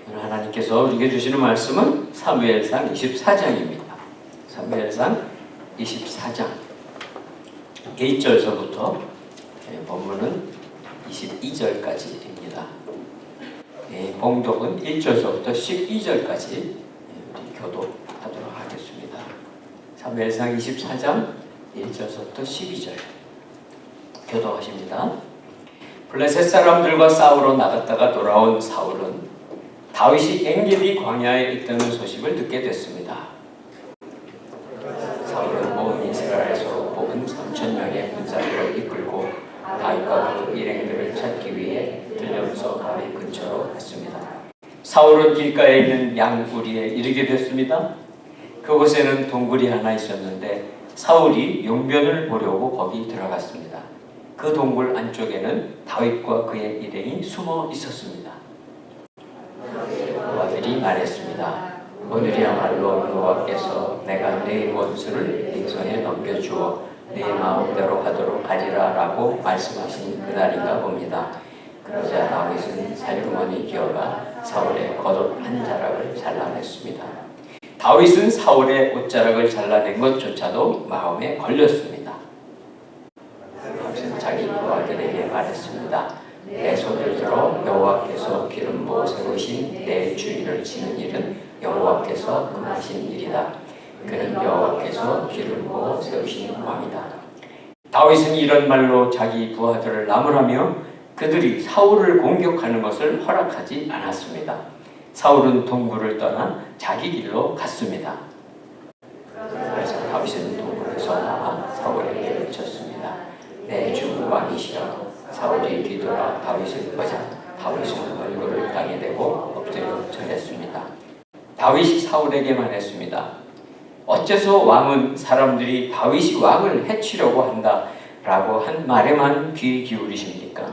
오늘 하나님께서 우리에게 주시는 말씀은 사무엘상 24장입니다. 사무엘상 24장 1절서부터 본문은 22절까지입니다. 봉독은 1절서부터 12절까지 우리 교독하도록 하겠습니다. 사무엘상 24장 1절서부터 12절 교독하십니다. 블레셋 사람들과 싸우러 나갔다가 돌아온 사울은 다윗이 엔게디 광야에 있다는 소식을 듣게 됐습니다. 사울은 온 이스라엘에서 뽑은 3,000명의 군사들을 이끌고 다윗과 그 일행들을 찾기 위해 들려서 바위 근처로 갔습니다. 사울은 길가에 있는 양우리에 이르게 됐습니다. 그곳에는 동굴이 하나 있었는데 사울이 용변을 보려고 거기 들어갔습니다. 그 동굴 안쪽에는 다윗과 그의 일행이 숨어 있었습니다. 그들이 말했습니다. 오늘이야말로 여호와께서 내가 네 원수를 네 손에 넘겨주어 네 마음대로 하도록 하리라 라고 말씀하신 그날인가 봅니다. 그러자 다윗은 살구머니 기어가 사울의 겉옷 한 자락을 잘라냈습니다. 다윗은 사울의 옷자락을 잘라낸 것조차도 마음에 걸렸습니다. 다윗은 자기 부하들에게 말했습니다. 내 손을 들어 여호와께서 기름 부어 세우신 내 주인을 치는 일은 여호와께서 금하신 일이다. 그는 여호와께서 기름 부어 세우신 왕이다. 다윗은 이런 말로 자기 부하들을 나무라며 그들이 사울을 공격하는 것을 허락하지 않았습니다. 사울은 동굴을 떠나 자기 길로 갔습니다. 그래서 다윗은 동굴에서 나와 사울에게 외쳤습니다. 내 주 왕이시여. 사울이 뒤돌아 다윗을 보자 다윗은 얼굴을 땅에 대고 엎드려 절했습니다. 다윗이 사울에게 말했습니다. 어째서 왕은 사람들이 다윗이 왕을 해치려고 한다 라고 한 말에만 귀 기울이십니까?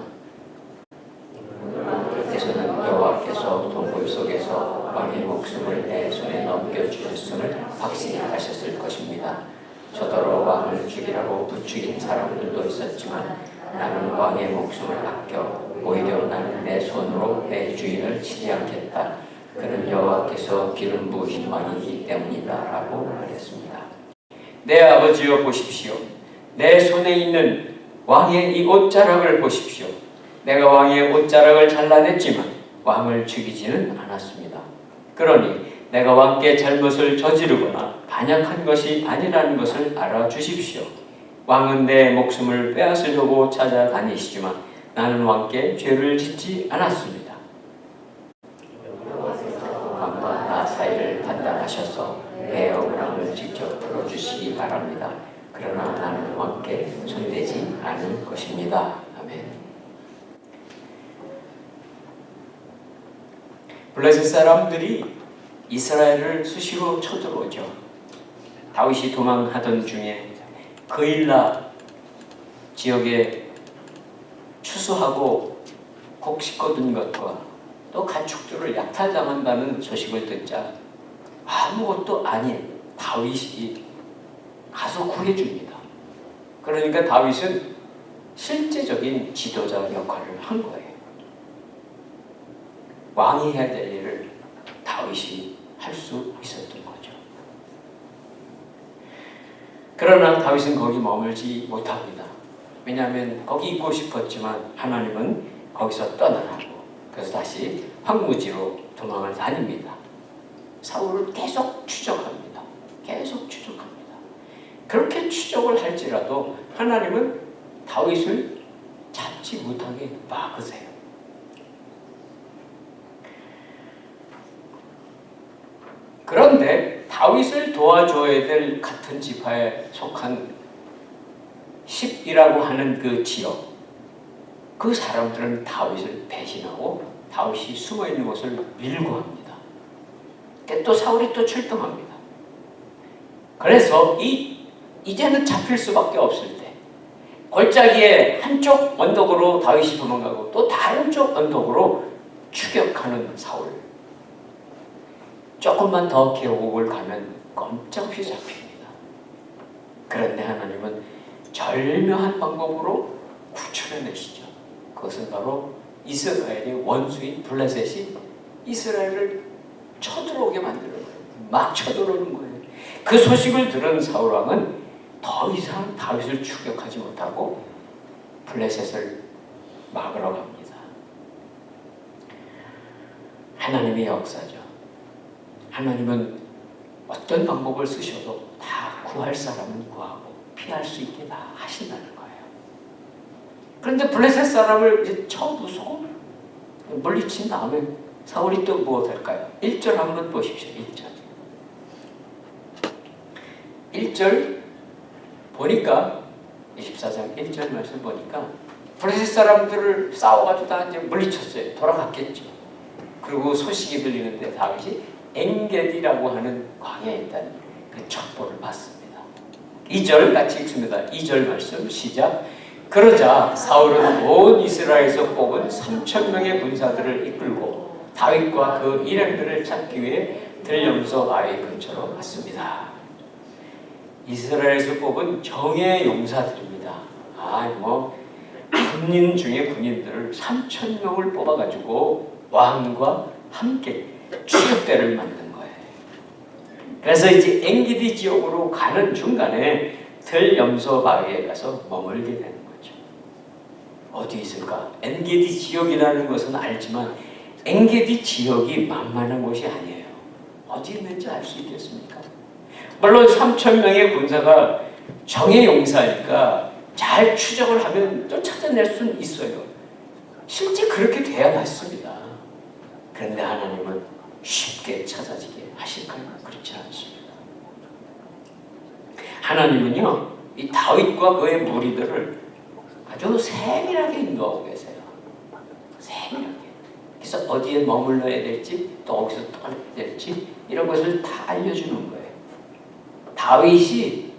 그때서는 여호와께서 동굴 속에서 왕의 목숨을 내 손에 넘겨주셨음을 확신히 하셨을 것입니다. 저더러 왕을 죽이라고 부추긴 사람들도 있었지만 나는 왕의 목숨을 아껴 오히려 나는 내 손으로 내 주인을 치지 않겠다. 그는 여호와께서 기름 부으신 왕이기 때문이다 라고 말했습니다. 내 아버지여 보십시오. 내 손에 있는 왕의 이 옷자락을 보십시오. 내가 왕의 옷자락을 잘라냈지만 왕을 죽이지는 않았습니다. 그러니 내가 왕께 잘못을 저지르거나 반역한 것이 아니라는 것을 알아주십시오. 왕은 내 목숨을 빼앗으려고 찾아다니시지만 나는 왕께 죄를 짓지 않았습니다. 왕과 나 사이를 판단하셔서 내 억울함을 직접 풀어주시기 바랍니다. 그러나 나는 왕께 손대지 않을 것입니다. 아멘. 블레셋 사람들이 이스라엘을 수시로 쳐들어오죠. 다윗이 도망하던 중에 그일라 지역에 추수하고 곡식 거둔 것과 또 가축들을 약탈당한다는 소식을 듣자 아무것도 아닌 다윗이 가서 구해줍니다. 그러니까 다윗은 실제적인 지도자 역할을 한 거예요. 왕이 해야 될 일을 다윗이 할 수 있었던 거죠. 그러나 다윗은 거기 머물지 못합니다. 왜냐하면 거기 있고 싶었지만 하나님은 거기서 떠나라고. 그래서 다시 황무지로 도망을 다닙니다. 사울을 계속 추적합니다. 계속 추적합니다. 그렇게 추적을 할지라도 하나님은 다윗을 잡지 못하게 막으세요. 그런데 다윗을 도와줘야 될 같은 지파에 속한 10이라고 하는 그 지역, 그 사람들은 다윗을 배신하고 다윗이 숨어있는 곳을 밀고 합니다. 또 사울이 또 출동합니다. 그래서 이제는 잡힐 수밖에 없을 때 골짜기에 한쪽 언덕으로 다윗이 도망가고 또 다른 쪽 언덕으로 추격하는 사울. 조금만 더 계곡을 가면 꼼짝없이 잡힙니다. 그런데 하나님은 절묘한 방법으로 구출해내시죠. 그것은 바로 이스라엘의 원수인 블레셋이 이스라엘을 쳐들어오게 만드는 거예요. 막 쳐들어오는 거예요. 그 소식을 들은 사울 왕은 더 이상 다윗을 추격하지 못하고 블레셋을 막으러 갑니다. 하나님의 역사죠. 하나님은 어떤 방법을 쓰셔도 다 구할 사람은 구하고 피할 수 있게 다 하신다는 거예요. 그런데 블레셋 사람을 이제 처음 부수고 물리친 다음에 사울이 또 뭐 될까요? 1절 한번 보십시오. 1절 보니까 24장 1절 말씀 보니까 블레셋 사람들을 싸워가지고 다 이제 물리쳤어요. 돌아갔겠죠. 그리고 소식이 들리는데 다윗이 엔게디라고 하는 광야에 있다는 그 첩보를 받습니다. 2절 같이 읽습니다. 2절 말씀 시작. 그러자 사울은 온 이스라엘에서 뽑은 3,000명의 군사들을 이끌고 다윗과 그 일행들을 찾기 위해 들염소 바위 근처로 갔습니다. 이스라엘에서 뽑은 정예 용사들입니다. 군인 중에 군인들을 3,000명을 뽑아가지고 왕과 함께 추격대를 만든 거예요. 그래서 이제 엔게디 지역으로 가는 중간에 들염소 바위에 가서 머물게 되는 거죠. 어디 있을까? 엔게디 지역이라는 것은 알지만 엔게디 지역이 만만한 곳이 아니에요. 어디 있는지 알 수 있겠습니까? 물론 3,000명의 군사가 정예 용사니까 잘 추적을 하면 또 찾아낼 수는 있어요. 실제 그렇게 돼야 맞습니다. 그런데 하나님은 쉽게 찾아지게 하실까요? 그렇지 않습니다. 하나님은요, 이 다윗과 그의 무리들을 아주 세밀하게 인도하고 계세요. 세밀하게. 그래서 어디에 머물러야 될지, 또 어디서 떠나야 될지 이런 것을 다 알려주는 거예요. 다윗이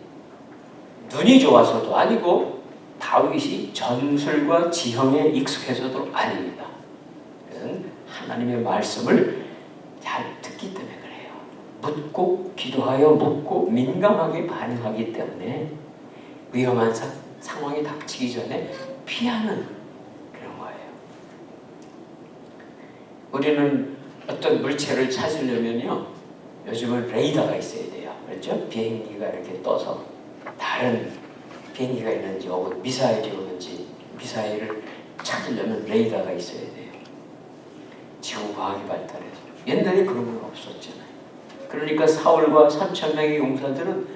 눈이 좋아서도 아니고 다윗이 전술과 지형에 익숙해서도 아닙니다. 그것은 하나님의 말씀을 잘 듣기 때문에 그래요. 묻고 기도하여 묻고 민감하게 반응하기 때문에 위험한 상황이 닥치기 전에 피하는 그런 거예요. 우리는 어떤 물체를 찾으려면요, 요즘은 레이더가 있어야 돼요. 그렇죠? 비행기가 이렇게 떠서 다른 비행기가 있는지 혹은 미사일이 오는지 미사일을 찾으려면 레이더가 있어야 돼요. 지구과학이 발달해서. 옛날에 그런 건 없었잖아요. 그러니까 사울과 3,000명의 용사들은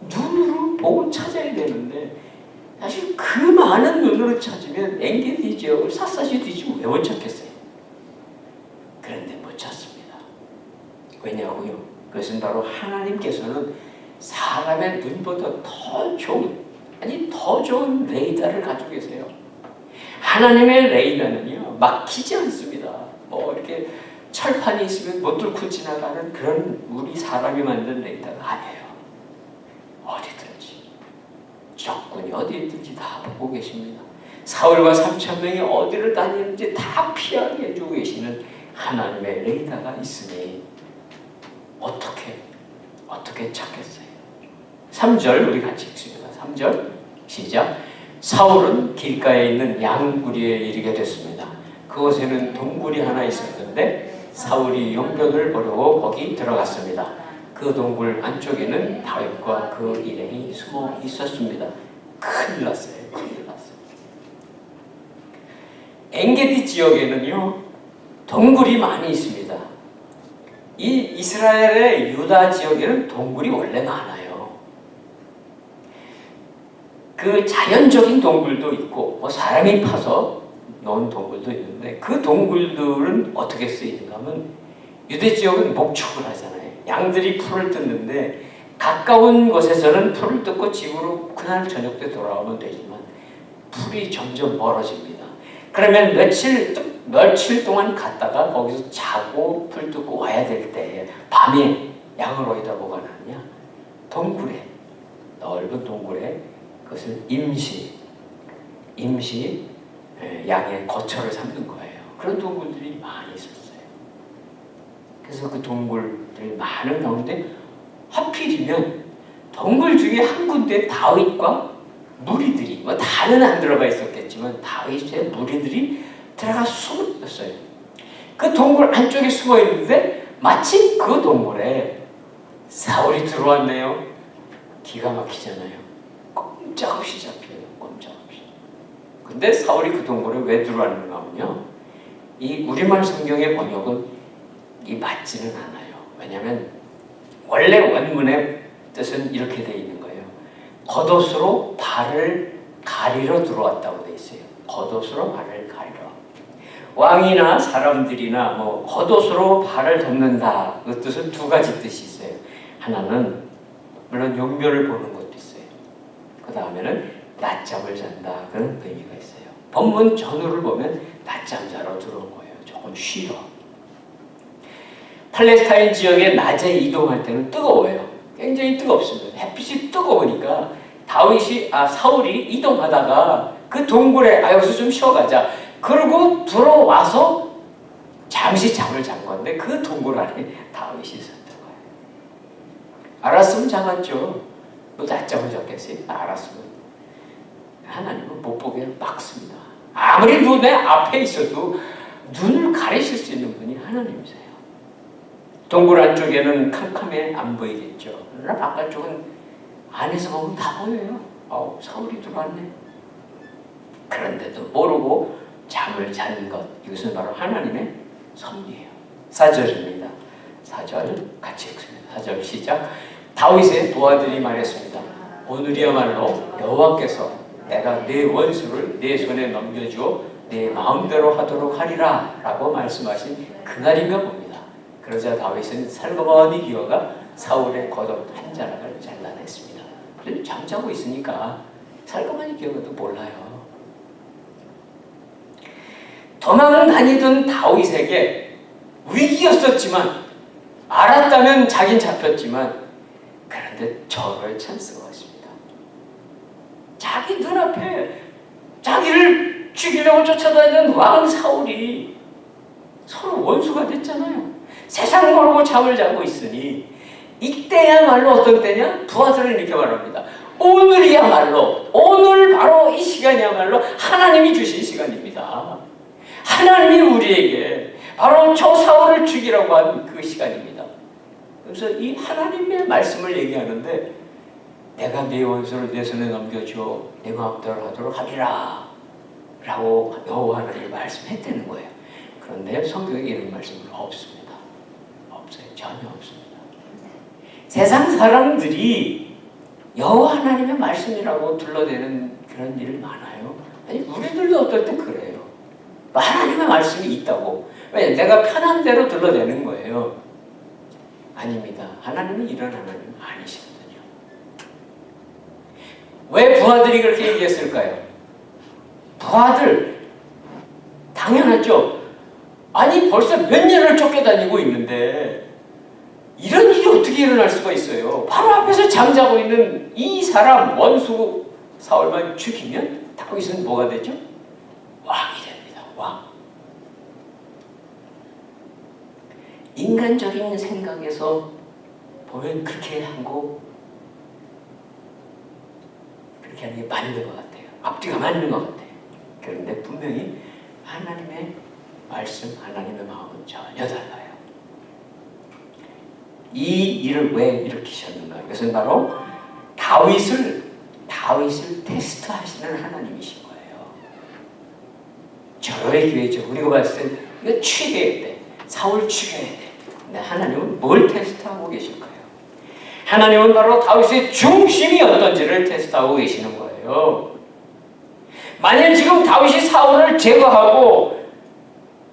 눈으로 보고 찾아야 되는데 사실 그 많은 눈으로 찾으면 엔게디 지역을 샅샅이 뒤지고 왜 못 찾겠어요? 그런데 못 찾습니다. 왜냐고요? 그것은 바로 하나님께서는 사람의 눈보다 더 좋은 레이더를 가지고 계세요. 하나님의 레이더는요, 막히지 않습니다. 뭐 이렇게 철판이 있으면 못 뚫고 지나가는 그런 우리 사람이 만든 레이더가 아니에요. 어디든지 적군이 어디 있든지 다 보고 계십니다. 사울과 3,000명이 어디를 다니는지 다 피하게 해주고 계시는 하나님의 레이더가 있으니 어떻게 찾겠어요? 3절 우리 같이 읽습니다. 3절 시작. 사울은 길가에 있는 양구리에 이르게 됐습니다. 그곳에는 동굴이 하나 있었는데 사울이 용병을 보려고 거기 들어갔습니다. 그 동굴 안쪽에는 다윗과 그 일행이 숨어 있었습니다. 큰일 났어요. 엔게디 지역에는요, 동굴이 많이 있습니다. 이 이스라엘의 유다 지역에는 동굴이 원래 많아요. 그 자연적인 동굴도 있고 뭐 사람이 파서 넣은 동굴도 있는데 그 동굴들은 어떻게 쓰이는가 하면 유대 지역은 목축을 하잖아요. 양들이 풀을 뜯는데 가까운 곳에서는 풀을 뜯고 집으로 그날 저녁 때 돌아오면 되지만 풀이 점점 멀어집니다. 그러면 며칠 동안 갔다가 거기서 자고 풀 뜯고 와야 될 때 밤에 양을 어디다 보관하느냐? 동굴에, 넓은 동굴에 그것을 임시 양의 거처를 삼는 거예요. 그런 동굴들이 많이 있었어요. 그래서 그 동굴들이 많은 가운데 하필이면 동굴 중에 한 군데 다윗과 무리들이, 뭐 다는 안 들어가 있었겠지만 다윗의 무리들이 들어가 숨었어요. 그 동굴 안쪽에 숨어 있는데 마침 그 동굴에 사울이 들어왔네요. 기가 막히잖아요. 꼼짝없이 잡혀요. 꼼짝없이. 근데 사울이 그 동굴에 왜 들어왔는가 하면요, 이 우리말 성경의 번역은 이 맞지는 않아요. 왜냐하면 원래 원문의 뜻은 이렇게 돼 있는 거예요. 겉옷으로 발을 가리러 들어왔다고 돼 있어요. 겉옷으로 발을 가리러. 왕이나 사람들이나 뭐 겉옷으로 발을 덮는다, 그 뜻은 두 가지 뜻이 있어요. 하나는 물론 용묘를 보는 것도 있어요. 그 다음에는 낮잠을 잔다, 그런 의미가 있어요. 본문 전후를 보면 낮잠 자러 들어온 거예요. 조금 쉬러. 팔레스타인 지역에 낮에 이동할 때는 뜨거워요. 굉장히 뜨겁습니다. 햇빛이 뜨거우니까 사울이 이동하다가 그 동굴에 여기서 좀 쉬어가자, 그러고 들어와서 잠시 잠을 잔 건데 그 동굴 안에 다윗이 있었던 거예요. 알았으면 잡았죠. 뭐 낮잠을 잤겠어요? 알았으면. 하나님은 못 보게 막습니다. 아무리 눈에 앞에 있어도 눈을 가리실 수 있는 분이 하나님이세요. 동굴 안쪽에는 캄캄해 안 보이겠죠. 그러나 바깥쪽은 안에서 보면 다 보여요. 사울이 들어왔네. 그런데도 모르고 잠을 자는 것, 이것은 바로 하나님의 섭리예요. 4절입니다. 4절 같이 읽습니다. 4절 시작. 다윗의 부하들이 말했습니다. 오늘이야말로 여호와께서 내가 내 원수를 내 손에 넘겨주어 내 마음대로 하도록 하리라 라고 말씀하신 그날인가 봅니다. 그러자 다윗은 살그머니 기어가 사울의 겉옷 한 자락을 잘라냈습니다. 잠자고 있으니까 살그머니 기어가도 몰라요. 도망 다니던 다윗에게 위기였었지만, 알았다면 자긴 잡혔지만, 그런데 절호의 찬스가 왔습니다. 자기 눈앞에 자기를 죽이려고 쫓아다니는 왕 사울이 서로 원수가 됐잖아요. 세상 모르고 잠을 자고 있으니 이때야말로 어떤 때냐? 부하들은 이렇게 말합니다. 오늘이야말로, 오늘 바로 이 시간이야말로 하나님이 주신 시간입니다. 하나님이 우리에게 바로 저 사울을 죽이라고 한 그 시간입니다. 그래서 이 하나님의 말씀을 얘기하는데, 내가 네 원수를 내 손에 넘겨줘 내 마음대로 하도록 하리라 라고 여호와 하나님이 말씀했다는 거예요. 그런데 성경에 이런 말씀은 없습니다. 없어요. 전혀 없습니다. 세상 사람들이 여호와 하나님의 말씀이라고 둘러대는 그런 일 많아요. 아니, 우리들도 어떨 때 그래요. 하나님의 말씀이 있다고. 왜? 내가 편한 대로 둘러대는 거예요. 아닙니다. 하나님은 이런 하나님 아니시거든요. 왜 부하들이 그렇게 얘기했을까요? 부하들, 당연하죠. 아니, 벌써 몇 년을 쫓겨다니고 있는데 이런 일이 어떻게 일어날 수가 있어요? 바로 앞에서 잠자고 있는 이 사람, 원수 사울만 죽이면 다윗은 뭐가 되죠? 왕이 됩니다. 왕. 인간적인 생각에서 보면 그렇게 하고 그렇게 하는 게 맞는 것 같아요. 앞뒤가 맞는 것 같아요. 그런데 분명히 하나님의 말씀, 하나님의 마음은 전혀 달라요. 이 일을 왜 일으키셨는가? 이것은 바로 다윗을 테스트하시는 하나님이신 거예요. 절호의 기회죠. 우리가 봤을 때 이거 죽여야 돼. 사울 죽여야 돼. 근데 하나님은 뭘 테스트하고 계실까요? 하나님은 바로 다윗의 중심이 어떤지를 테스트하고 계시는 거예요. 만약 지금 다윗이 사울을 제거하고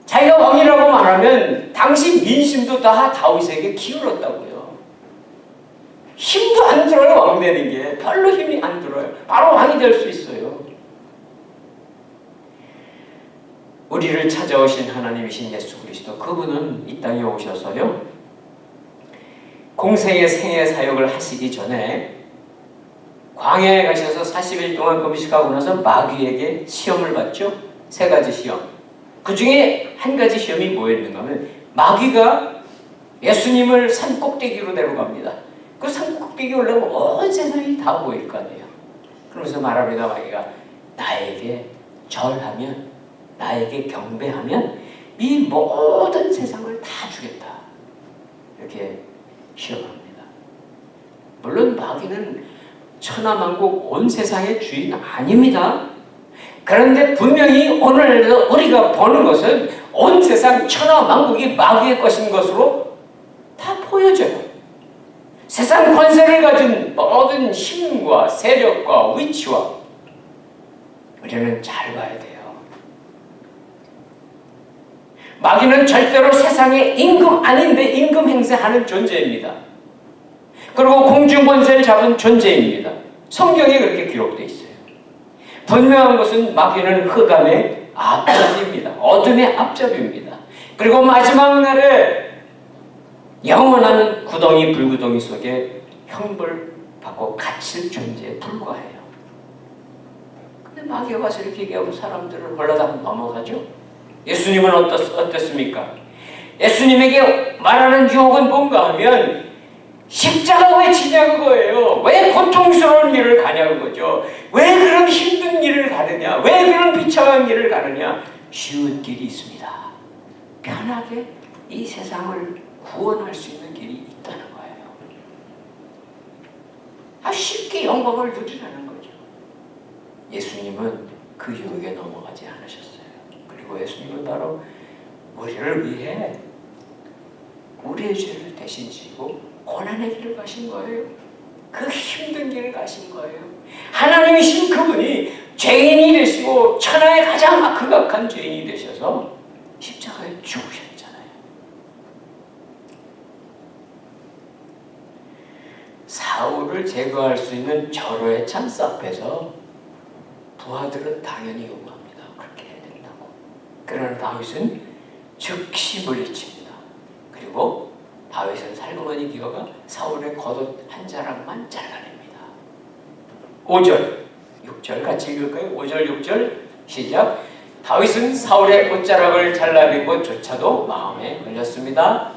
자기가 왕이라고 말하면 당시 민심도 다 다윗에게 기울었다고요. 힘도 안 들어요. 왕 되는 게 별로 힘이 안 들어요. 바로 왕이 될 수 있어요. 우리를 찾아오신 하나님이신 예수 그리스도, 그분은 이 땅에 오셔서요, 공생의 생애 사역을 하시기 전에 광야에 가셔서 40일 동안 금식하고 나서 마귀에게 시험을 받죠. 3가지 시험. 그 중에 한 가지 시험이 뭐였는가 하면, 마귀가 예수님을 산 꼭대기로 데려갑니다. 그 산 꼭대기 올라가면 온 세상이 다 보일 거 아니에요. 그러면서 말합니다. 마귀가 나에게 절하면, 나에게 경배하면 이 모든 세상을 다 주겠다. 이렇게 시험합니다. 물론 마귀는 천하만국 온 세상의 주인 아닙니다. 그런데 분명히 오늘 우리가 보는 것은 온 세상 천하만국이 마귀의 것인 것으로 다 보여져요. 세상 권세를 가진 모든 힘과 세력과 위치와 우리는 잘 봐야 돼요. 마귀는 절대로 세상의 임금 아닌데 임금 행세하는 존재입니다. 그리고 공중 권세를 잡은 존재입니다. 성경에 그렇게 기록되어 있어요. 분명한 것은 마귀는 흑암의 앞잡이입니다. 어둠의 앞잡이입니다. 그리고 마지막 날에 영원한 구덩이 불구덩이 속에 형벌받고 갇힐 존재에 불과해요. 근데 마귀가 와서 이렇게 얘기하고 사람들을 흘러다 넘어가죠. 예수님은 어떻습니까? 예수님에게 말하는 유혹은 뭔가 하면 십자가 왜 지냐고 거예요. 왜 고통스러운 일을 가냐고 거죠. 왜 그런 힘든 일을 가느냐. 왜 그런 비참한 길을 가느냐. 쉬운 길이 있습니다. 편하게 이 세상을 구원할 수 있는 길이 있다는 거예요. 쉽게 영광을 누리라는 거죠. 예수님은 그 유혹에 넘어가지 않으셨어요. 그리고 예수님은 바로 우리를 위해 우리의 죄를 대신 지고 고난의 길을 가신 거예요. 그 힘든 길을 가신 거예요. 하나님이신 그분이 죄인이 되시고 천하의 가장 극악한 죄인이 되셔서 십자가에 죽으셨잖아요. 사울을 제거할 수 있는 절호의 찬스 앞에서 부하들은 당연히 요구합니다. 그렇게 해야 된다고. 그러나 다윗은 즉시 물리칩니다. 그리고 다윗은 살그머니 기어가 사울의 겉옷 한 자락만 잘라냅니다. 5절, 6절 같이 읽을까요? 5절, 6절 시작. 다윗은 사울의 옷자락을 잘라낸 것조차도 마음에 걸렸습니다.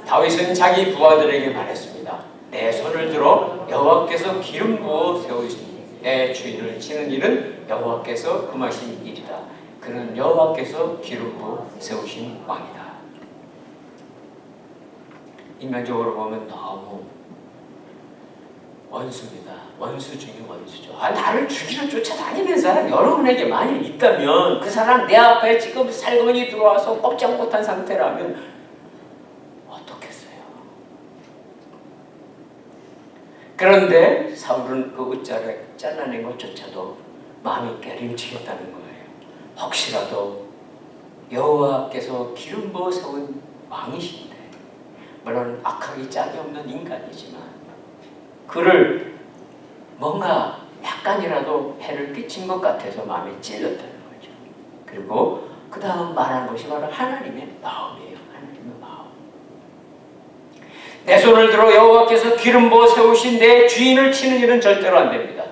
다윗은 자기 부하들에게 말했습니다. 내 손을 들어 여호와께서 기름 부어 세우신 내 주인을 치는 일은 여호와께서 금하신 일이다. 그는 여호와께서 기름 부어 세우신 왕이다. 인간적으로 보면 너무 원수입니다. 원수 중에 원수죠. 나를 죽이러 쫓아다니는 사람 여러분에게 만일 있다면 그 사람 내 앞에 지금 살금이 들어와서 꼼짝 못한 상태라면 어떻겠어요? 그런데 사울은 그 옷자를 잘라낸 것조차도 마음이 깨림치겠다는 거예요. 혹시라도 여호와께서 기름 부어 세운 왕이신데 물론 악하기 짝이 없는 인간이지만 그를 뭔가 약간이라도 해를 끼친 것 같아서 마음이 찔렸다는 거죠. 그리고 그 다음 말한 것이 바로 하나님의 마음이에요. 하나님의 마음. 내 손을 들어 여호와께서 기름 부어 세우신 내 주인을 치는 일은 절대로 안 됩니다.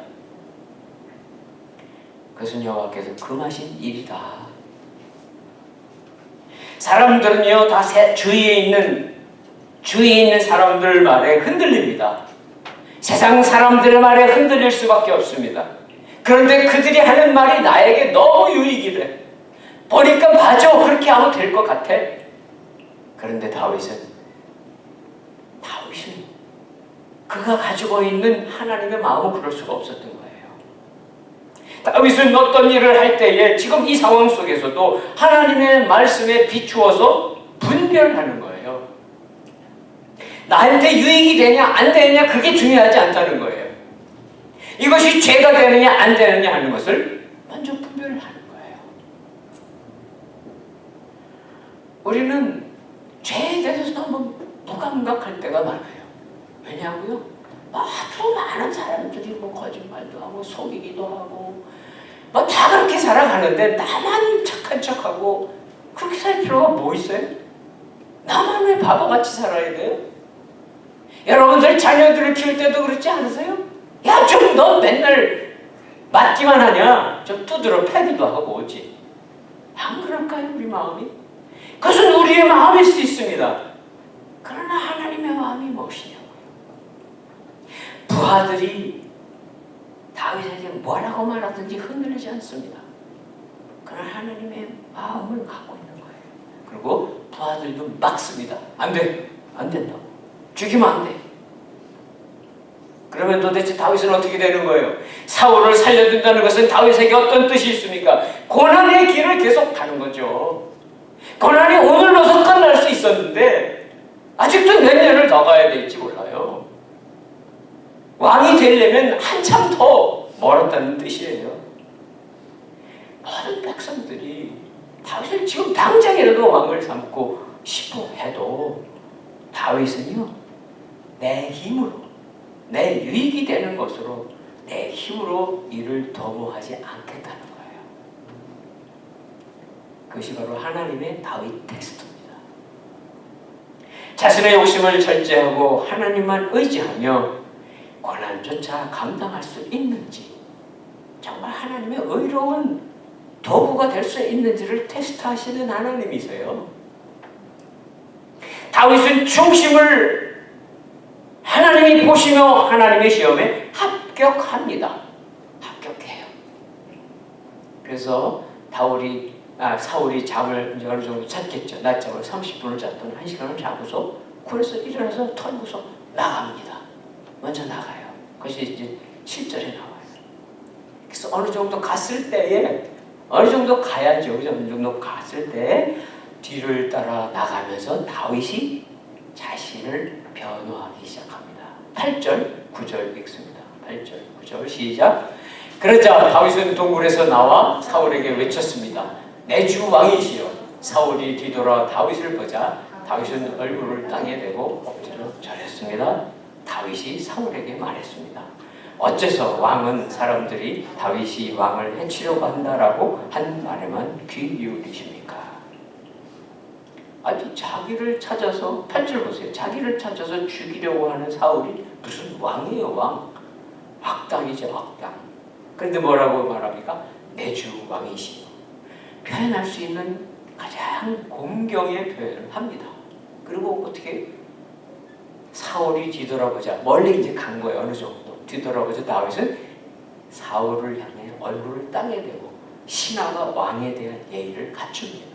그것은 여호와께서 금하신 일이다. 사람들은요 다 주위에 있는 사람들 말에 흔들립니다. 세상 사람들의 말에 흔들릴 수밖에 없습니다. 그런데 그들이 하는 말이 나에게 너무 유익이 돼. 보니까 맞아, 그렇게 하면 될 것 같아. 그런데 다윗은 그가 가지고 있는 하나님의 마음은 그럴 수가 없었던 거예요. 다윗은 어떤 일을 할 때에 지금 이 상황 속에서도 하나님의 말씀에 비추어서 분별하는 거예요. 나한테 유익이 되냐 안 되느냐 그게 중요하지 않다는 거예요. 이것이 죄가 되느냐 안 되느냐 하는 것을 먼저 분별을 하는 거예요. 우리는 죄에 대해서 너무 무감각할 때가 많아요. 왜냐고요? 아주 많은 사람들이 거짓말도 하고 속이기도 하고 다 그렇게 살아가는데 나만 착한 척하고 그렇게 살 필요가 뭐 있어요? 나만 왜 바보같이 살아야 돼요? 여러분들 자녀들을 키울 때도 그렇지 않으세요? 야, 좀 너 맨날 맞기만 하냐? 좀 두드러 패기도 하고 오지. 안 그럴까요, 우리 마음이? 그것은 우리의 마음일 수 있습니다. 그러나 하나님의 마음이 무엇이냐고요? 부하들이 다윗에게 뭐라고 말하든지 흔들리지 않습니다. 그러나 하나님의 마음을 갖고 있는 거예요. 그리고 부하들도 막습니다. 안 돼. 안 된다고. 죽이면 안 돼. 그러면 도대체 다윗은 어떻게 되는 거예요? 사울을 살려둔다는 것은 다윗에게 어떤 뜻이 있습니까? 고난의 길을 계속 가는 거죠. 고난이 오늘로서 끝날 수 있었는데 아직도 몇 년을 더 가야 될지 몰라요. 왕이 되려면 한참 더 멀었다는 뜻이에요. 모든 백성들이 다윗을 지금 당장이라도 왕을 삼고 싶어 해도 다윗은요, 내 힘으로, 내 유익이 되는 것으로, 내 힘으로 일을 도모하지 않겠다는 거예요. 그것이 바로 하나님의 다윗 테스트입니다. 자신의 욕심을 절제하고 하나님만 의지하며 고난조차 감당할 수 있는지, 정말 하나님의 의로운 도구가 될 수 있는지를 테스트하시는 하나님이세요. 다윗은 중심을 하나님이 보시며 하나님의 시험에 합격합니다. 합격해요. 그래서 사울이 잠을 이제 어느 정도 잤겠죠. 낮잠을 30분을 잤던 1시간을 자고서 그래서 일어나서 털고서 나갑니다. 먼저 나가요. 그것이 이제 7절에 나와요. 그래서 어느 정도 갔을 때에 어느 정도 가야죠. 어느 정도 갔을 때 뒤를 따라 나가면서 다윗이 자신을 변호하기 시작합니다. 8절, 9절 읽습니다. 8절, 9절 시작. 그러자 다윗은 동굴에서 나와 사울에게 외쳤습니다. 내 주 왕이시여. 사울이 뒤돌아 다윗을 보자 다윗은 얼굴을 땅에 대고 엎드려 절했습니다. 다윗이 사울에게 말했습니다. 어째서 왕은 사람들이 다윗이 왕을 해치려고 한다라고 한 말에만 귀 기울이십니까? 아니 자기를 찾아서 8절 보세요. 자기를 찾아서 죽이려고 하는 사울이 무슨 왕이에요, 왕. 악당이죠, 악당. 그런데 뭐라고 말합니까? 내 주 왕이시여. 표현할 수 있는 가장 공경의 표현을 합니다. 그리고 어떻게 사울이 뒤돌아보자 멀리 이제 간 거예요. 어느 정도 뒤돌아보자 다윗은 사울을 향해 얼굴을 땅에 대고 신하가 왕에 대한 예의를 갖춥니다.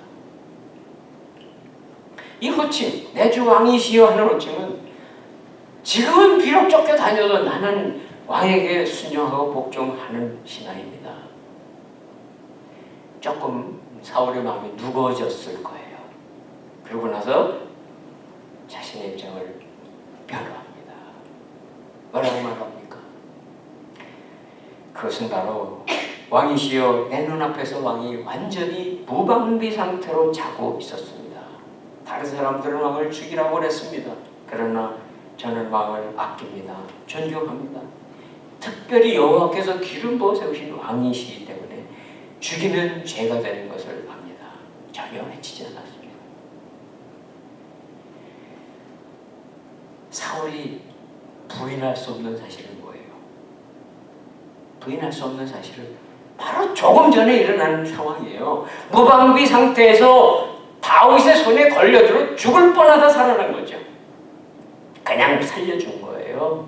이 호칭, 내 주 왕이시여 하는 호칭은 지금은 비록 쫓겨다녀도 나는 왕에게 순종하고 복종하는 신하입니다. 조금 사울의 마음이 무거워졌을 거예요. 그러고 나서 자신의 입장을 변호합니다. 뭐라고 말합니까? 그것은 바로 왕이시여 내 눈앞에서 왕이 완전히 무방비 상태로 자고 있었습니다. 다른 사람들은 왕을 죽이라고 그랬습니다. 그러나 저는 왕을 아낍니다. 존경합니다. 특별히 여호와께서 기름 부어 세우신 왕이시기 때문에 죽이면 죄가 되는 것을 압니다. 전혀 해치지 않았습니다. 사울이 부인할 수 없는 사실은 뭐예요? 부인할 수 없는 사실은 바로 조금 전에 일어나는 상황이에요. 무방비 상태에서 다윗의 손에 걸려들어 죽을 뻔하다 살아난 거죠. 그냥 살려준 거예요.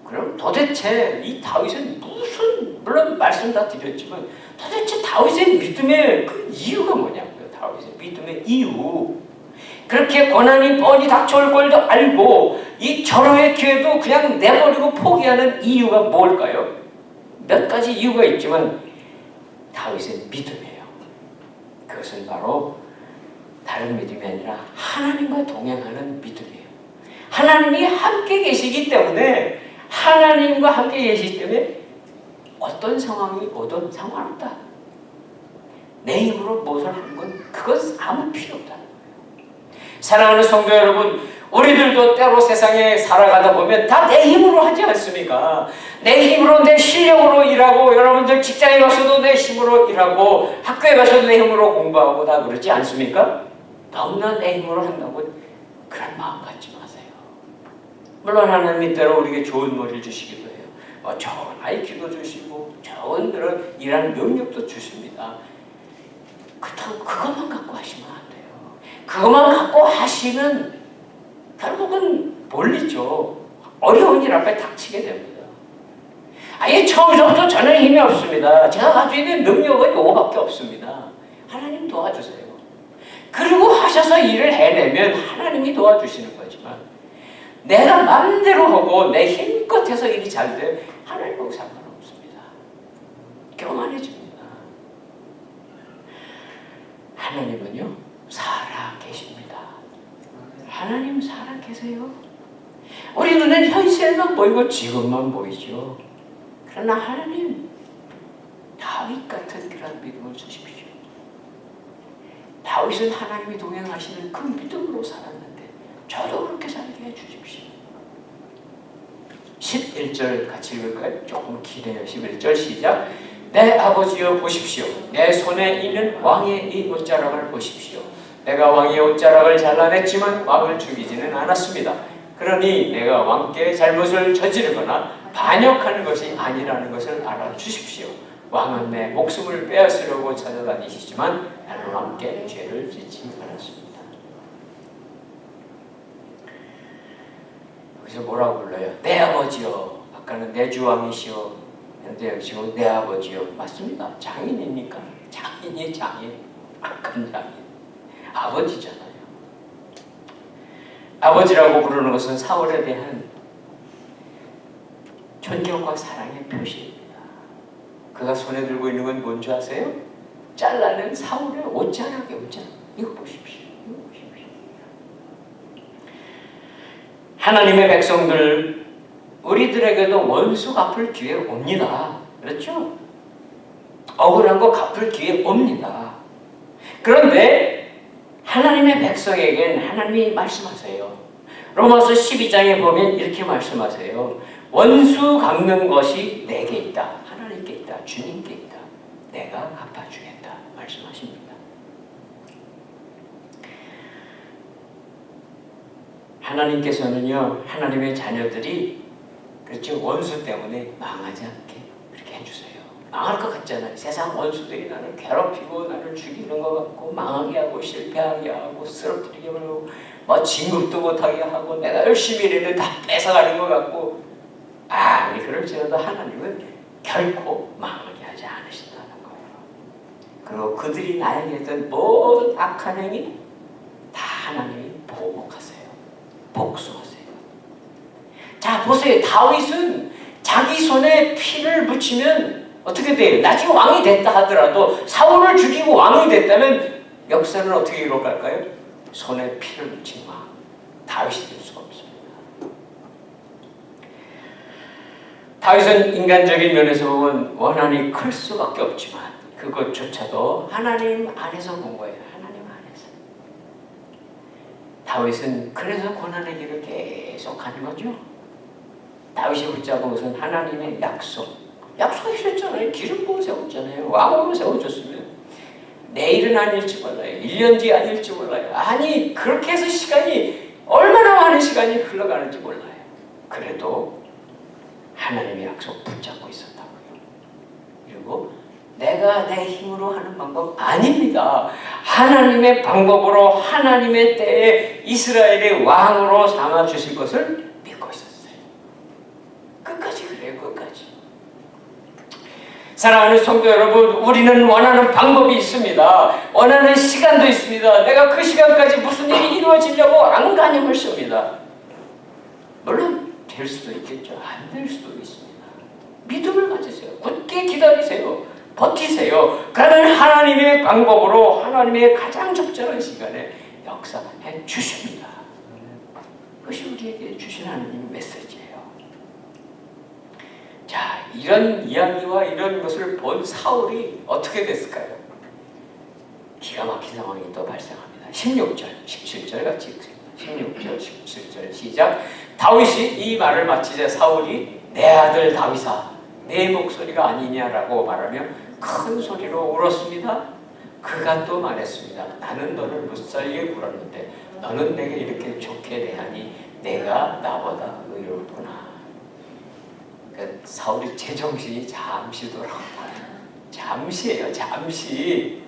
그럼 도대체 이 다윗은 무슨, 물론 말씀 다 드렸지만 도대체 다윗의 믿음의 그 이유가 뭐냐고요. 다윗의 믿음의 이유. 그렇게 고난이 뻔히 닥쳐올 걸도 알고 이 절호의 기회도 그냥 내버리고 포기하는 이유가 뭘까요? 몇 가지 이유가 있지만 다윗의 믿음이에요. 그것은 바로 다른 믿음이 아니라 하나님과 동행하는 믿음이에요. 하나님이 함께 계시기 때문에 하나님과 함께 계시기 때문에 어떤 상황이 오든 상관없다. 내 힘으로 무엇을 하는 건 그건 아무 필요 없다. 사랑하는 성도 여러분, 우리들도 때로 세상에 살아가다 보면 다 내 힘으로 하지 않습니까? 내 힘으로, 내 실력으로 일하고, 여러분들 직장에 가서도 내 힘으로 일하고, 학교에 가서도 내 힘으로 공부하고 다 그러지 않습니까? 너무나 내 힘으로 한다고 그런 마음 갖지 마세요. 물론 하나님 때로 우리에게 좋은 머리를 주시기도 해요. 좋은 IQ도 주시고 좋은 그런 일하는 능력도 주십니다. 그렇다고 그것만 갖고 하시면 안 돼요. 그것만 갖고 하시면 결국은 몰리죠. 어려운 일 앞에 닥치게 됩니다. 아예 처음부터 저는 힘이 없습니다. 제가 가지고 있는 능력은 요거밖에 없습니다. 하나님 도와주세요. 그리고 하셔서 일을 해내면 하나님이 도와주시는 거지만 내가 마음대로 하고 내 힘껏 해서 일이 잘 돼 하나님하고 상관없습니다. 교만해집니다. 하나님은요 살아 계십니다. 하나님 살아 계세요. 우리 눈엔 현실만 보이고 지금만 보이죠. 그러나 하나님 다윗 같은 그런 믿음을 주십시오. 다윗은 하나님이 동행하시는 그 믿음으로 살았는데 저도 그렇게 살게 해주십시오. 11절 같이 읽을까요? 조금 기네요. 11절 시작. 내 아버지여 보십시오. 내 손에 있는 왕의 이 옷자락을 보십시오. 내가 왕의 옷자락을 잘라냈지만 왕을 죽이지는 않았습니다. 그러니 내가 왕께 잘못을 저지르거나 반역하는 것이 아니라는 것을 알아주십시오. 왕은 내 목숨을 빼앗으려고 찾아다니시지만 나는 왕께 죄를 짓지 않았습니다. 여기서 뭐라고 불러요? 내 아버지요. 아까는 내 주왕이시오. 근데 지금 내 아버지요. 맞습니다. 장인이니까. 장인이 장인. 큰 장인. 아버지잖아요. 아버지라고 부르는 것은 사울에 대한 존경과 사랑의 표시입니다. 그가 손에 들고 있는 건 뭔지 아세요? 잘라낸 사울의 옷자락의 옷자락. 이거 보십시오. 이거 보십시오. 하나님의 백성들, 우리들에게도 원수 갚을 기회 옵니다. 그렇죠? 억울한 거 갚을 기회 옵니다. 그런데 하나님의 백성에겐 하나님이 말씀하세요. 로마서 12장에 보면 이렇게 말씀하세요. 원수 갚는 것이 내게 있다. 하나님께 있다. 주님께 있다. 내가 갚아주겠다. 말씀하십니다. 하나님께서는요, 하나님의 자녀들이 그렇죠, 원수 때문에 망하지 않게 그렇게 해주세요. 망할 것 같잖아요. 세상 원수들이 나를 괴롭히고 나를 죽이는 것 같고 망하게 하고 실패하게 하고 쓰러뜨리게 하고 뭐 진급도 못하게 하고 내가 열심히 일했는데 다 뺏어가는 것 같고 아무리 그럴지라도 하나님은 결코 망하게 하지 않으신다는 거예요. 그리고 그들이 나에게 했던 모든 악한 행위 다 하나님이 보복하세요. 복수하세요. 자 보세요. 다윗은 자기 손에 피를 묻히면 어떻게 돼요? 나중에 왕이 됐다 하더라도 사울을 죽이고 왕이 됐다면 역사는 어떻게 이뤄갈까요? 손에 피를 묻힌 왕 다윗이 될 수가 없습니다. 다윗은 인간적인 면에서 보면 원한이 클 수밖에 없지만 그것조차도 하나님 안에서 본 거예요. 하나님 안에서. 다윗은 그래서 고난의 길을 계속 가는 거죠. 다윗이 붙잡은 것은 하나님의 약속하셨잖아요. 기름 부어 세웠잖아요. 왕으로 세워줬으면 내일은 아닐지 몰라요. 1년 뒤 아닐지 몰라요. 아니 그렇게 해서 시간이 얼마나 많은 시간이 흘러가는지 몰라요. 그래도 하나님의 약속 붙잡고 있었다고요. 그리고 내가 내 힘으로 하는 방법 아닙니다. 하나님의 방법으로 하나님의 때에 이스라엘의 왕으로 삼아주실 것을 믿고 있었어요. 끝까지 그래요. 끝까지. 사랑하는 성도 여러분, 우리는 원하는 방법이 있습니다. 원하는 시간도 있습니다. 내가 그 시간까지 무슨 일이 이루어지려고 안간힘을 씁니다. 물론 될 수도 있겠죠. 안 될 수도 있습니다. 믿음을 가지세요. 굳게 기다리세요. 버티세요. 그러면 하나님의 방법으로 하나님의 가장 적절한 시간에 역사해 주십니다. 그것이 우리에게 주신 하나님의 메시지예요. 자, 이런 이야기와 이런 것을 본 사울이 어떻게 됐을까요? 기가 막힌 상황이 또 발생합니다. 16절, 17절 같이 읽습니다. 16절, 17절 시작. 다윗이 이 말을 마치자 사울이 내 아들 다윗아 내 목소리가 아니냐라고 말하며 큰 소리로 울었습니다. 그가 또 말했습니다. 나는 너를 못살게 굴었는데 너는 내게 이렇게 좋게 대하니 내가 나보다 의롭구나. 그러니까 사울이 제정신이 잠시 돌아온 거예요. 잠시예요. 잠시.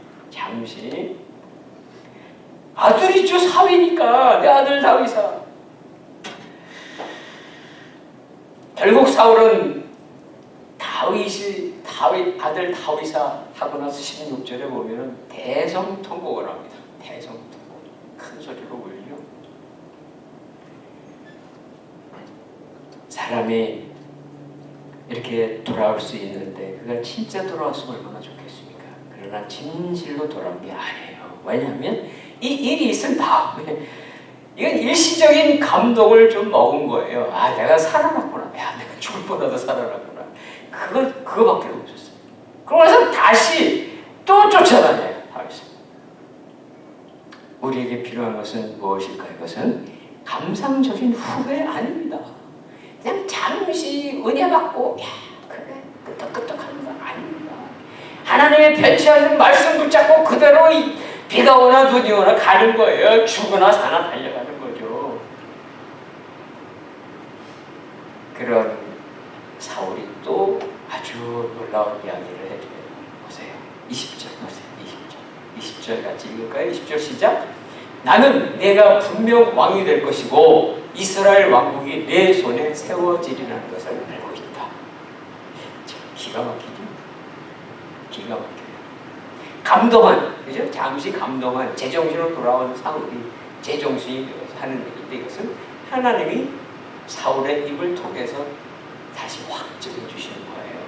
아들이죠. 사위니까 내 아들 다윗아. 결국 사울은 다윗 아들 다윗아 하고 나서 16절에 보면은 대성통곡을 합니다. 대성통곡. 큰 소리로 울려. 사람이 이렇게 돌아올 수 있는데 그가 진짜 돌아왔으면 얼마나 좋겠습니까? 그러나 진실로 돌아온 게 아니에요. 왜냐하면 이 일이 있은 다음에 이건 일시적인 감동을 좀 먹은 거예요. 아, 내가 살아났구나. 야, 내가 죽을 뻔하다 살아났구나. 그거밖에 없었어요. 그러고 나서 다시 또 쫓아다녀요. 다시. 우리에게 필요한 것은 무엇일까요? 이것은 감상적인 후회 아닙니다. 그냥 잠시 은혜 받고 야 그래 끄떡끄떡하는 거 아닙니다. 하나님의 변치 않는 말씀 붙잡고 그대로 비가 오나 눈이 오나 가는 거예요. 죽으나 사나 달려가는 거죠. 그런 사울이 또 아주 놀라운 이야기를 해줘요. 보세요. 20절 보세요. 20절 같이 읽을까요? 20절 시작. 나는 내가 분명 왕이 될 것이고 이스라엘 왕국이 내 손에 세워지리라는 것을 알고 있다. 기가 막히죠? 기가 막혀요. 감동한, 그죠? 잠시 감동한 제정신으로 돌아온 사울이 제정신이 되어서 하는 얘기인데 이것은 하나님이 사울의 입을 통해서 다시 확증해 주시는 거예요.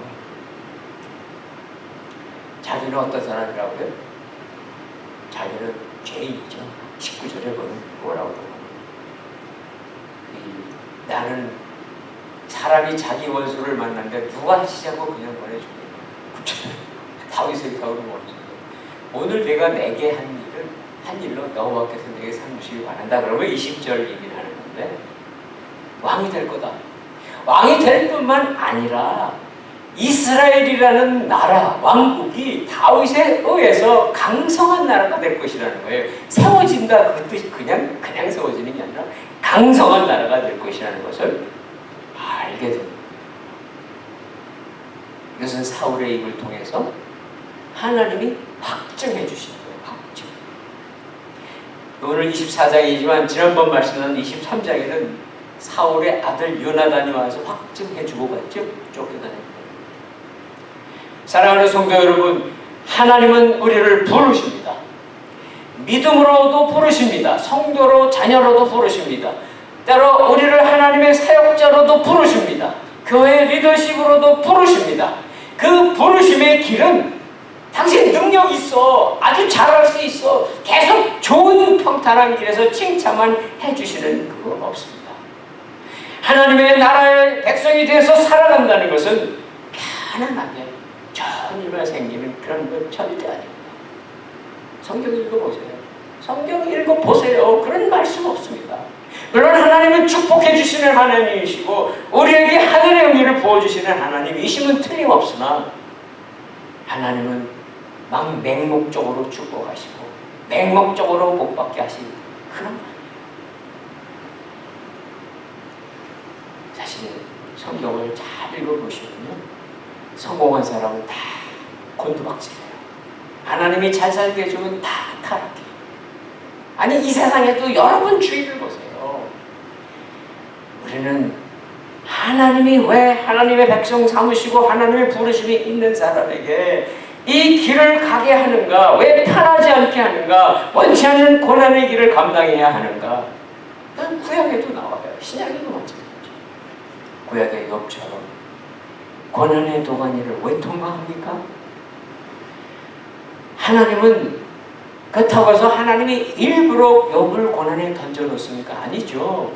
자기는 어떤 사람이라고요? 자기는 죄인이죠. 19절에 보면 뭐라고 합니까? 나는 사람이 자기 원수를 만났는데 누가 하시자고 그냥 보내줍니다. 다윗의 가오를 모르죠. 오늘 내가 내게 한 일로 여호와께서 내게 상 주시기 바란다. 그러면 20절 얘기를 하는 건데 왕이 될 거다. 왕이 될 뿐만 아니라 이스라엘이라는 나라, 왕국이 다윗에 의해서 강성한 나라가 될 것이라는 거예요. 세워진다 그 뜻이 그냥 세워지는 게 아니라 강성한 나라가 될 것이라는 것을 알게 됩니다. 이것은 사울의 입을 통해서 하나님이 확증해 주시는 거예요. 확증. 오늘 24장이지만 지난번 말씀은 23장에는 사울의 아들 요나단이 와서 확증해 주고 갔죠. 쫓겨다니고. 사랑하는 성도 여러분, 하나님은 우리를 부르십니다. 믿음으로도 부르십니다. 성도로 자녀로도 부르십니다. 때로 우리를 하나님의 사역자로도 부르십니다. 교회 리더십으로도 부르십니다. 그 부르심의 길은 당신 능력 있어, 아주 잘할 수 있어, 계속 좋은 평탄한 길에서 칭찬만 해주시는 그거 없습니다. 하나님의 나라의 백성이 돼서 살아간다는 것은 편안하게 좋은 일만 생기는 그런 건 절대 아닙니다. 성경 읽어보세요. 성경 읽어보세요. 그런 말씀 없습니다. 물론 하나님은 축복해 주시는 하나님이시고 우리에게 하늘의 의미를 부어주시는 하나님이심은 틀림없으나 하나님은 맹목적으로 축복하시고 맹목적으로 복받게 하시는 그런 말이에요. 사실 성경을 잘 읽어보시면요, 성공한 사람은 다 곤두박질해요. 하나님이 잘 살게 해주면 다 타락해요. 아니 이 세상에도 여러분 주위를 보세요. 우리는 하나님이 왜 하나님의 백성 삼으시고 하나님의 부르심이 있는 사람에게 이 길을 가게 하는가, 왜 편하지 않게 하는가, 원치 않는 고난의 길을 감당해야 하는가. 구약에도 나와요. 신약에도 마찬가지죠. 구약의 욥처럼 고난의 도가니를 왜 통과합니까? 하나님은 그렇다고 해서 하나님이 일부러 욥을 고난에 던져놓습니까? 아니죠.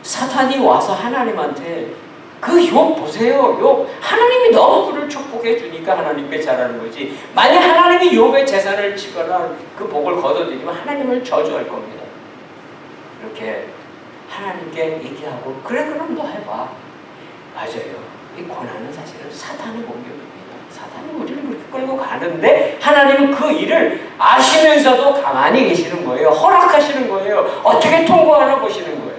사탄이 와서 하나님한테 그 욥 보세요. 욥 하나님이 너무 그를 축복해 주니까 하나님께 잘하는 거지. 만약 하나님이 욥의 재산을 치거나 그 복을 거둬들이면 하나님을 저주할 겁니다. 이렇게 하나님께 얘기하고 그래 그럼 너 해봐. 맞아요. 이 고난은 사실은 사탄의 공격입니다. 사탄이 우리를 그렇게 끌고 가는데 하나님은 그 일을 아시면서도 가만히 계시는 거예요. 허락하시는 거예요. 어떻게 통과하나 보시는 거예요.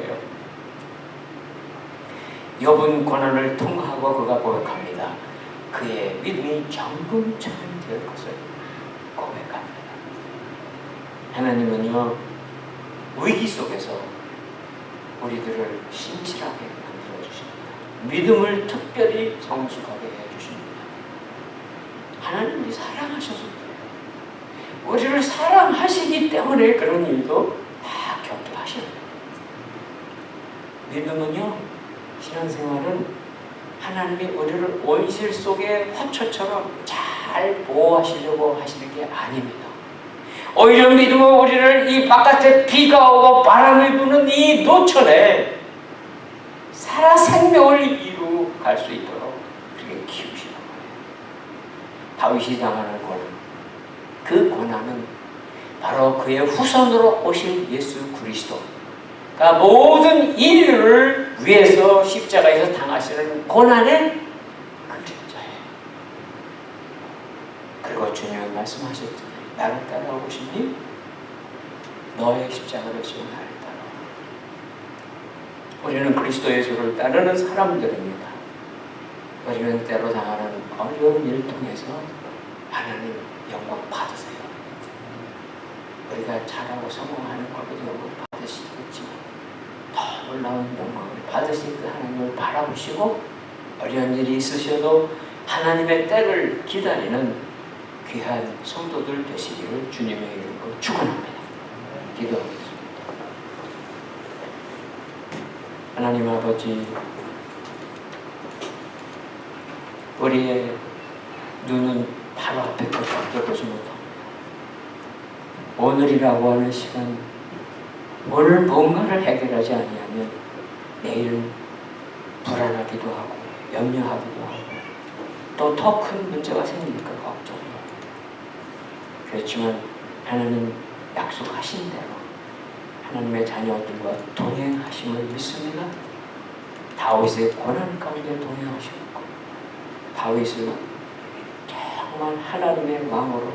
욥은 고난을 통과하고 그가 고백합니다. 그의 믿음이 정금처럼 될 것을 고백합니다. 하나님은요, 위기 속에서 우리들을 신실하게 만들어주십니다. 믿음을 특별히 성숙하게 해주십니다. 하나님이 사랑하셔서 그래요. 우리를 사랑하시기 때문에 그런 일도 하셔야 돼요. 믿음은요, 신앙생활은 하나님이 우리를 온실 속의 화초처럼 잘 보호하시려고 하시는 게 아닙니다. 오히려 믿음은 우리를 이 바깥에 비가 오고 바람이 부는 이 노천에 살아 생명을 이루갈 수 있도록 그렇게 키우시는 거예요. 다윗이 당하는 고난, 그 고난은 바로 그의 후손으로 오실 예수 그리스도가 모든 인류를 위해서 십자가에서 당하시는 고난의 그림자예요. 그리고 주님은 말씀하셨잖아요. 나를 따라오고 싶니? 너의 십자가를 지고 나를 따라와. 우리는 그리스도 예수를 따르는 사람들입니다. 우리는 때로 당하는 어려운 일을 통해서 하나님 영광 받으세요. 우리가 잘하고 성공하는 것도 영광 받으시겠지만 더 놀라운 영광을 받으실 그 하나님을 바라보시고 어려운 일이 있으셔도 하나님의 때를 기다리는 귀한 성도들 되시기를 주님의 이름으로 축원합니다. 기도하겠습니다. 하나님 아버지, 우리의 눈은 바로 앞에 것밖에 보지 못합니다. 오늘이라고 하는 시간, 오늘 뭔가를 해결하지 아니하면 내일은 불안하기도 하고 염려하기도 하고 또 더 큰 문제가 생기니까 걱정해요. 그렇지만 하나님 약속하신 대로 하나님의 자녀들과 동행하심을 믿습니다. 다윗의 고난 가운데 동행하셨고 다윗을 정말 하나님의 왕으로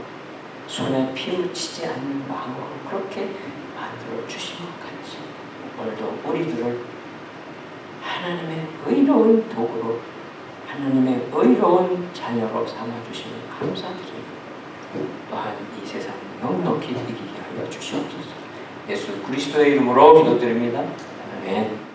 손에 피 묻히지 않는 왕으로 그렇게 만들어 주신 것 같이 오늘도 우리들을 하나님의 의로운 도구로 하나님의 의로운 자녀로 삼아주시면 감사드립니다. 또한 이 세상을 넉넉히 이기게 하여 주시옵소서. 예수 그리스도의 이름으로 기도드립니다. 아멘.